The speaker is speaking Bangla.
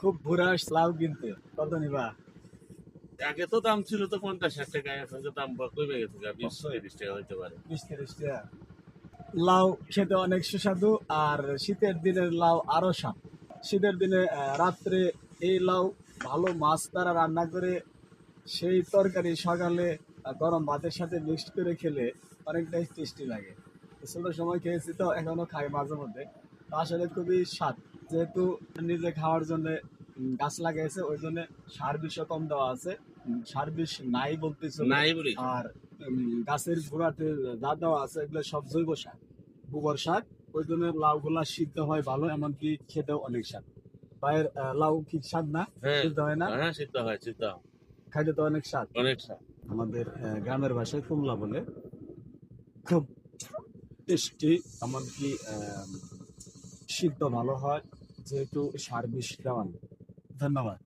খুব ভুরা লাউ কিনতে কত নিবা? আগে তো দাম ছিল তো 50-60 টাকা, এখন তো দাম কমে গেছে, 20-30 টাকা হইতে পারে। 20-30 টাকা। লাউ খেতে অনেক সুস্বাদু, আর শীতের দিনের লাউ আরো স্বাদ। শীতের দিনে রাত্রে এই লাউ ভালো মাছ দ্বারা রান্না করে সেই তরকারি সকালে গরম ভাতের সাথে মিক্সড করে খেলে অনেকটাই টেস্টি লাগে। ছোট সময় খেয়েছি তো, এখনো খাই মাঝে মধ্যে। তো আসলে খুবই স্বাদ, যেহেতু নিজে খাওয়ার জন্য গাছ লাগাইছে, ওই জন্য সার বিষও কম দেওয়া আছে। সার বিষ নাই বলতে চলে। নাই বলি। আর গাছের গোড়াতে যা দেওয়া আছে এগুলো সব জৈব সার, গোবর সার। ওই জন্য লাউ গুলা সিদ্ধ হয় ভালো, এমনকি খেতেও অনেক স্বাদ। ভাইয়ের লাউ কি স্বাদ না? হ্যাঁ, সিদ্ধ হয় না? হ্যাঁ, সিদ্ধ হয়, সিদ্ধ হয়। খাইতে তো অনেক স্বাদ। অনেক স্বাদ। আমাদের গ্রামের ভাষায় কুমলা বলে। খুব টেস্টি, এমনকি সিদ্ধ ভালো হয়, যেহেতু সার বিষ দেওয়া নেই। ধন্যবাদ।